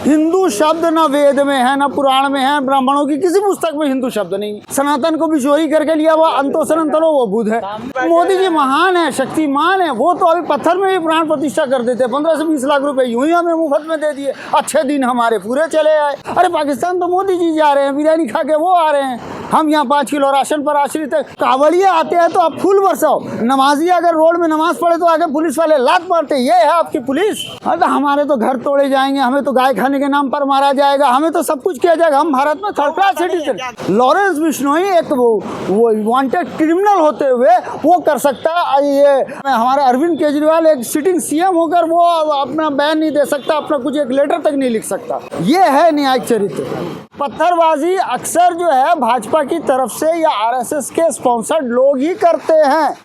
हिंदू शब्द न वेद में है, न पुराण में है, ब्राह्मणों की किसी पुस्तक में हिंदू शब्द नहीं। सनातन को भी चोरी करके लिया, वो अंतो सनातनो वो बुध है। मोदी जी महान है, शक्तिमान है, वो तो अभी पत्थर में भी प्राण प्रतिष्ठा कर देते। 15 से 20 लाख रुपए यूं ही हमें मुफ्त में दे दिए, अच्छे दिन हमारे पूरे चले आए। अरे पाकिस्तान तो मोदी जी जा रहे हैं, बिरयानी खा के वो आ रहे हैं, हम यहाँ 5 किलो राशन पर आश्रित है। कावड़िया आते हैं तो आप फूल बरसाओ, नमाजी अगर रोड में नमाज पढ़े तो आगे पुलिस वाले लात मारते, ये है आपकी पुलिस। अरे हमारे तो घर तोड़े जाएंगे, हमें तो गाय खाने के नाम पर मारा जाएगा, हमें तो सब कुछ किया जाएगा। हम भारत में third class citizen. Lawrence Bishnoi एक वो वांटेड क्रिमिनल होते हुए वो कर सकता है, ये हमारे अरविंद केजरीवाल एक सिटिंग सीएम होकर वो अपना बयान नहीं दे सकता, अपना कुछ एक लेटर तक नहीं लिख सकता। ये है न्यायिक चरित्र। पत्थरबाजी अक्सर जो है भाजपा की तरफ से या आरएसएस के स्पॉन्सर्ड लोग ही करते हैं।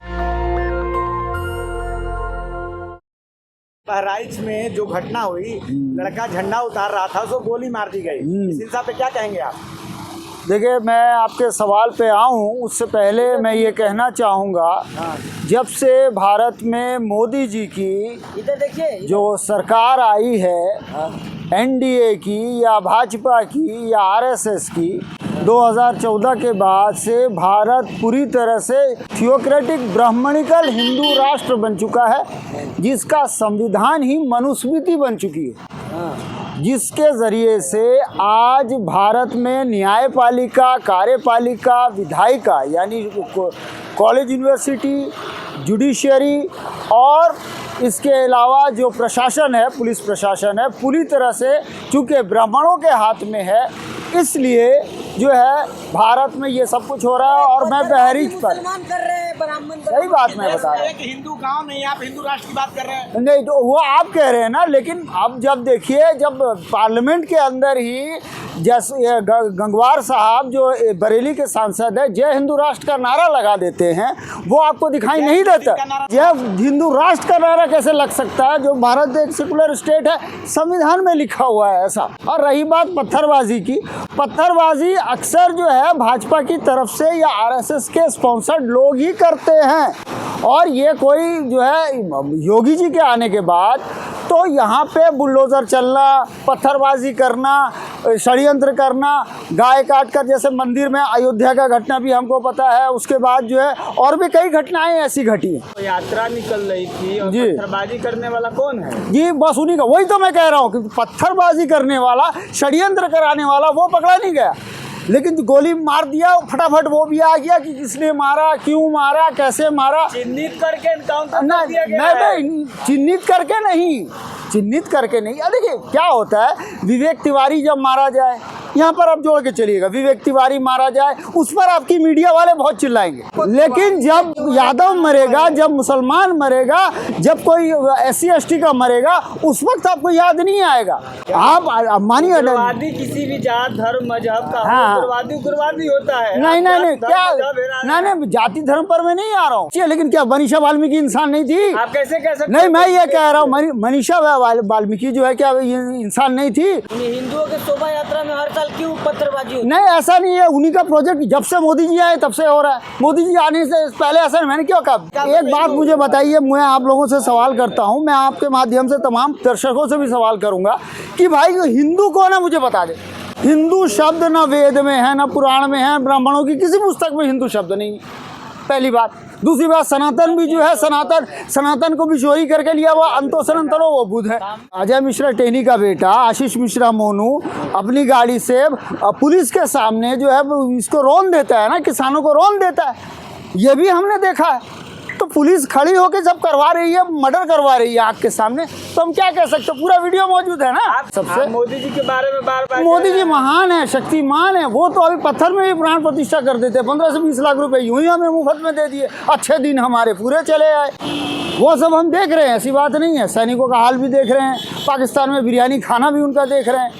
बहराइच में जो घटना हुई, लड़का झंडा उतार रहा था, उसको गोली मार दी गई। इस हिसाब पे क्या कहेंगे आप? देखिए, मैं आपके सवाल पे आऊँ उससे पहले मैं ये कहना चाहूँगा, जब से भारत में मोदी जी की इधर देखिए, जो सरकार आई है एनडीए की या भाजपा की या आरएसएस की, 2014 के बाद से भारत पूरी तरह से थियोक्रेटिक ब्राह्मणिकल हिंदू राष्ट्र बन चुका है, जिसका संविधान ही मनुस्मृति बन चुकी है, जिसके ज़रिए से आज भारत में न्यायपालिका, कार्यपालिका, विधायिका यानी कॉलेज, यूनिवर्सिटी, जुडिशरी और इसके अलावा जो प्रशासन है, पुलिस प्रशासन है, पूरी तरह से चूँकि ब्राह्मणों के हाथ में है, इसलिए जो है भारत में ये सब कुछ हो रहा है। और मैं बहरीच पर सही बात मैं बता रहा हूँ, हिंदू गांव नहीं, आप हिंदू राष्ट्र की बात कर रहे हैं। नहीं तो वो आप कह रहे हैं ना, लेकिन अब जब देखिए, जब पार्लियामेंट के अंदर ही जैसे गंगवार साहब जो बरेली के सांसद है, जय हिंदू राष्ट्र का नारा लगा देते हैं, वो आपको दिखाई नहीं देता। जय हिंदू राष्ट्र का नारा कैसे लग सकता है, जो भारत एक सेकुलर स्टेट है, संविधान में लिखा हुआ है ऐसा। और रही बात पत्थरबाजी की, पत्थरबाजी अक्सर जो है भाजपा की तरफ से या आरएसएस के स्पॉन्सर्ड लोग ही करते हैं। और ये कोई जो है योगी जी के आने के बाद तो यहाँ पे बुलडोज़र चलना, पत्थरबाजी करना, षड्यंत्र करना, गाय काट कर, जैसे मंदिर में अयोध्या का घटना भी हमको पता है, उसके बाद जो है और भी कई घटनाएं ऐसी घटी हैं। तो यात्रा निकल रही थी और जी, पत्थरबाजी करने वाला कौन है? जी बस उन्हीं का, वही तो मैं कह रहा हूँ कि पत्थरबाजी करने वाला, षड्यंत्र कराने वाला वो पकड़ा नहीं गया, लेकिन गोली मार दिया फटाफट, वो भी आ गया कि किसने मारा, क्यों मारा, कैसे मारा, चिन्हित करके एनकाउंटर ना, कर दिया गया है। चिन्हित करके नहीं, चिन्हित करके नहीं। देखिए क्या होता है, विवेक तिवारी जब मारा जाए, यहाँ पर आप जोड़ के चलिएगा, विवेक तिवारी मारा जाए, उस पर आपकी मीडिया वाले बहुत चिल्लाएंगे, लेकिन जब यादव मरेगा, जब मुसलमान मरेगा, जब कोई SC ST का मरेगा, उस वक्त आपको याद नहीं आएगा। आप मानिए, उग्रवादी किसी भी जात, धर्म, मजहब का उग्रवादी होता है। नहीं, क्या नहीं, जाति धर्म पर मैं नहीं आ रहा हूँ, लेकिन क्या मनीषा वाल्मीकि इंसान नहीं थी? आप कैसे कह सकते? नहीं, मैं ये कह रहा हूँ मनीषा वाल्मीकि जो है क्या इंसान नहीं थी? हिंदुओं के शोभा यात्रा में हर साल क्यों पत्थरबाजी होती? नहीं, ऐसा नहीं है, उन्हीं का प्रोजेक्ट जब से मोदी जी आए तब से हो रहा है। मोदी जी आने से पहले ऐसा मैंने क्यों कहा? एक बात मुझे बताइए, मैं आप लोगों से सवाल करता हूँ, मैं आपके माध्यम से तमाम दर्शकों से भी सवाल करूँगा कि भाई हिंदू कौन है, मुझे बता दे। हिंदू शब्द न वेद में है, न पुराण में है, ब्राह्मणों की किसी पुस्तक में हिंदू शब्द नहीं, पहली बात। दूसरी बात, सनातन भी जो है, सनातन को भी चोरी करके लिया, वो अंतो सनातनो वो बुध है। अजय मिश्रा टेनी का बेटा आशीष मिश्रा मोनू अपनी गाड़ी से पुलिस के सामने जो है इसको रौन देता है ना, किसानों को रौन देता है, ये भी हमने देखा है। तो पुलिस खड़ी होकर जब करवा रही है, मर्डर करवा रही है आँख के सामने, तो हम क्या कह सकते? पूरा वीडियो मौजूद है ना। सबसे मोदी जी के बारे में बार-बार, मोदी जी महान है, शक्तिमान है, वो तो अभी पत्थर में भी प्राण प्रतिष्ठा कर देते। 15 से 20 लाख रुपए यूं ही हमें मुफ्त में दे दिए, अच्छे दिन हमारे पूरे चले आए। वो सब हम देख रहे हैं, ऐसी बात नहीं है। सैनिकों का हाल भी देख रहे हैं, पाकिस्तान में बिरयानी खाना भी उनका देख रहे हैं,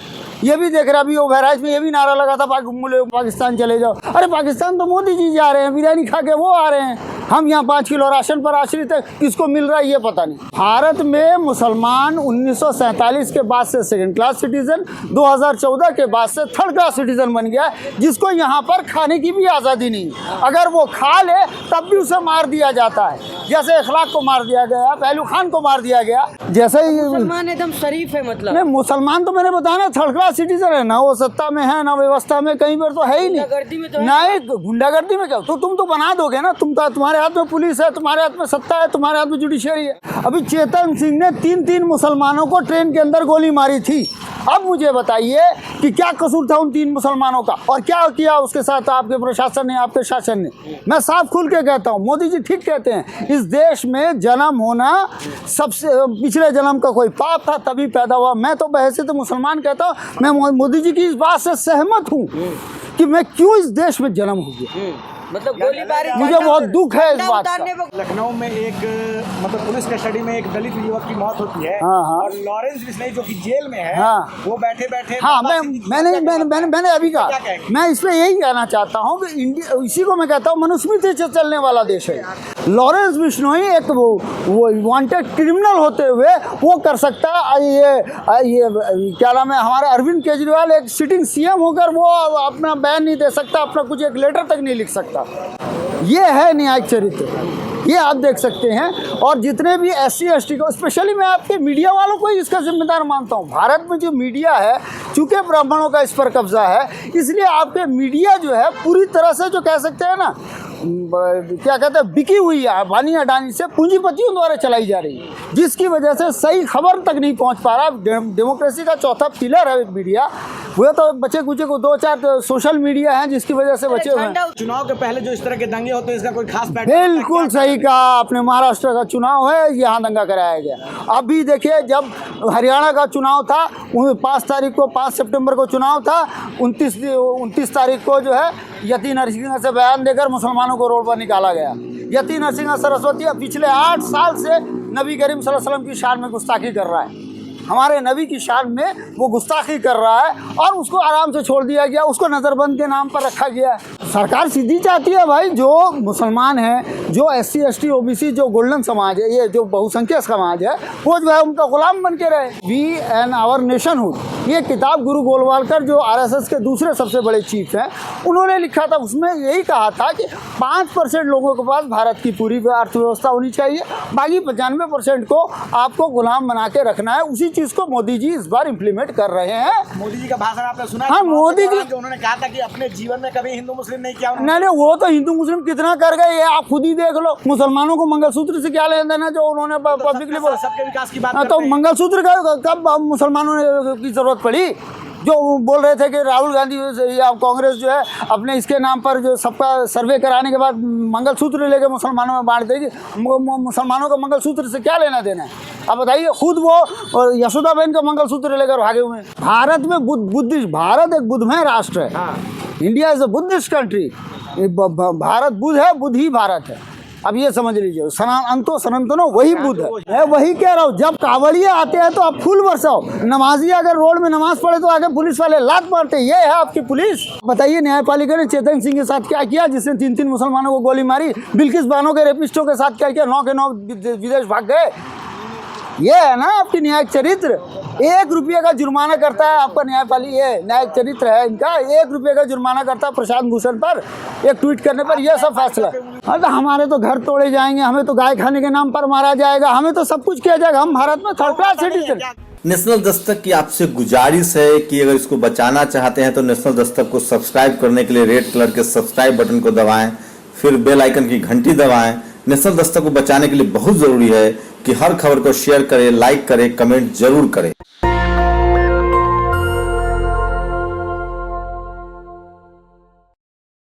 ये भी देख रहे हैं। अभी वो बहराइच में ये भी नारा लगा था, पाकिस्तान चले जाओ। अरे पाकिस्तान तो मोदी जी जा रहे हैं, बिरयानी खा के वो आ रहे हैं, हम यहाँ 5 किलो राशन पर आश्रित है, किसको मिल रहा है ये पता नहीं। भारत में मुसलमान 1947 के बाद से सेकंड क्लास सिटीजन, 2014 के बाद से थर्ड क्लास सिटीजन बन गया, जिसको यहाँ पर खाने की भी आज़ादी नहीं। अगर वो खा ले तब भी उसे मार दिया जाता है, जैसे इखलाक को मार दिया गया, पहलू खान को मार दिया गया। जैसे ही मुसलमान एकदम शरीफ है, मतलब नहीं, मुसलमान तो मैंने बताया ना थर्ड क्लास सिटीजन है ना, वो सत्ता में है ना व्यवस्था में, कहीं पर तो है ही गुंडागर्दी में तो है। नहीं, गुंडागर्दी में क्या, तो तुम तो बना दोगे ना, तुम्हारे हाथ में पुलिस है, तुम्हारे हाथ में सत्ता है, तुम्हारे हाथ में जुडिशरी है। अभी चेतन सिंह ने 3 मुसलमानों को ट्रेन के अंदर गोली मारी थी। अब मुझे बताइए कि क्या कसूर था उन 3 मुसलमानों का, और क्या किया उसके साथ आपके प्रशासन ने, आपके शासन ने। मैं साफ खुल के कहता हूँ, मोदी जी ठीक कहते हैं, इस देश में जन्म होना सबसे पिछले जन्म का कोई पाप था, तभी पैदा हुआ। मैं तो बहैसियत मुसलमान कहता हूँ, मैं मोदी जी की इस बात से सहमत हूँ कि मैं क्यों इस देश में जन्म हो गया। मतलब गोलीबारी, मुझे बहुत दुख है इस बात का। लखनऊ में एक मतलब पुलिस कस्टडी में एक दलित युवक की मौत होती है, हाँ, हाँ। और लॉरेंस बिश्नोई जो कि जेल में है, हाँ। वो बैठे बैठे हाँ, मैंने अभी कहा, मैं इसमें यही कहना चाहता हूँ कि इंडिया, इसी को मैं कहता हूँ मनुस्मृति से चलने वाला देश है। लॉरेंस बिश्नोई एक वो वांटेड क्रिमिनल होते हुए वो कर सकता है, ये क्या नाम है, हमारे अरविंद केजरीवाल एक सिटिंग सीएम होकर वो अपना बयान नहीं दे सकता, अपना कुछ एक लेटर तक नहीं लिख सकता। ये है न्यायिक चरित्र, ये आप देख सकते हैं। और जितने भी SC ST को, स्पेशली मैं आपके मीडिया वालों को ही इसका जिम्मेदार मानता हूँ। भारत में जो मीडिया है, चूंकि ब्राह्मणों का इस पर कब्जा है, इसलिए आपके मीडिया जो है पूरी तरह से, जो कह सकते हैं ना, क्या कहते हैं, बिकी हुई है, अंबानी अडानी से पूंजीपतियों द्वारा चलाई जा रही है, जिसकी वजह से सही खबर तक नहीं पहुंच पा रहा। डेमोक्रेसी का चौथा पिलर है मीडिया, वो तो बचे कुचे को 2-4 सोशल मीडिया हैं जिसकी वजह से बचे हुए हैं। चुनाव के पहले जो इस तरह के दंगे होते हैं, इसका कोई खास पैटर्न? बिल्कुल सही कहा आपने, महाराष्ट्र का चुनाव है, यहाँ दंगा कराया गया। अभी देखिए, जब हरियाणा का चुनाव था, 5 सितंबर को चुनाव था, 29 तारीख को जो है यति नरसिंह से बयान देकर मुसलमानों को रोड पर निकाला गया। यति नरसिंह सरस्वती पिछले 8 साल से नबी करीम सल्लल्लाहु अलैहि वसल्लम की शान में गुस्ताखी कर रहा है, हमारे नबी की शान में वो गुस्ताखी कर रहा है, और उसको आराम से छोड़ दिया गया, उसको नज़रबंद के नाम पर रखा गया। सरकार सीधी चाहती है भाई, जो मुसलमान हैं, जो SC ST OBC, जो गोल्डन समाज है, ये जो बहुसंख्यक समाज है, वो जो है उनका गुलाम बन के रहे। वी एंड आवर नेशनहुड, ये किताब गुरु गोलवालकर जो RSS के दूसरे सबसे बड़े चीफ हैं, उन्होंने लिखा था। उसमें यही कहा था कि 5% लोगों के पास भारत की पूरी अर्थव्यवस्था होनी चाहिए, बाकी 95% को आपको गुलाम बना के रखना है। उसी चीज़ को मोदी जी इस बार इम्प्लीमेंट कर रहे हैं। मोदी जी का भाषण आपने सुना? हाँ, मोदी जी जो उन्होंने कहा था कि अपने जीवन में कभी हिंदू मुस्लिम नहीं किया। नहीं, वो तो हिंदू मुस्लिम कितना कर गए, ये आप खुद ही देख लो। मुसलमानों को मंगलसूत्र से क्या लेना देना, जो उन्होंने पब्लिकली बोला। सबके विकास की बात तो मंगलसूत्र का कब मुसलमानों ने की जरूरत पड़ी? जो बोल रहे थे कि राहुल गांधी या कांग्रेस जो है अपने इसके नाम पर जो सबका सर्वे कराने के बाद मंगलसूत्र लेके मुसलमानों में बांट देगी, मुसलमानों को मंगलसूत्र से क्या लेना देना है? अब बताइए, खुद वो यशोदाबेन का मंगलसूत्र लेकर भागे हुए हैं। भारत में बुद्धिस्ट, भारत एक बुद्धमय राष्ट्र है। India is a Buddhist country. Bharat Buddha है, बुद्ध ही भारत है। अब ये समझ लीजिए, अंतो सनातनो वही बुद्ध है। मैं वही कह रहा हूँ, जब कांवड़िया आते हैं तो आप फूल बरसाओ, नमाजी अगर रोड में नमाज पढ़े तो आगे पुलिस वाले लात मारते, ये है आपकी पुलिस। बताइए, न्यायपालिका ने चेतन सिंह के साथ क्या किया, जिसने 3 मुसलमानों को गोली मारी? बिल्किस बानो के रेपिस्टों के साथ क्या किया? 9 के 9 विदेश भाग गए। ये है ना आपकी न्यायिक चरित्र। 1 रुपये का जुर्माना करता है आपका न्यायपालिका, ये न्यायिक चरित्र है इनका। 1 रुपये का जुर्माना करता है प्रशांत भूषण पर एक ट्वीट करने पर, यह सब फैसला। अरे हमारे तो घर तोड़े जाएंगे, हमें तो गाय खाने के नाम पर मारा जाएगा, हमें तो सब कुछ किया जाएगा। हम भारत में third class citizen. National Dastak की आपसे गुजारिश है कि अगर इसको बचाना चाहते हैं तो नेशनल दस्तक को सब्सक्राइब करने के लिए रेड कलर के सब्सक्राइब बटन को दबाएं, फिर बेल आइकन की घंटी दबाएं। नेशनल दस्तक को बचाने के लिए बहुत जरूरी है कि हर खबर को शेयर करें, लाइक करें, कमेंट जरूर करें।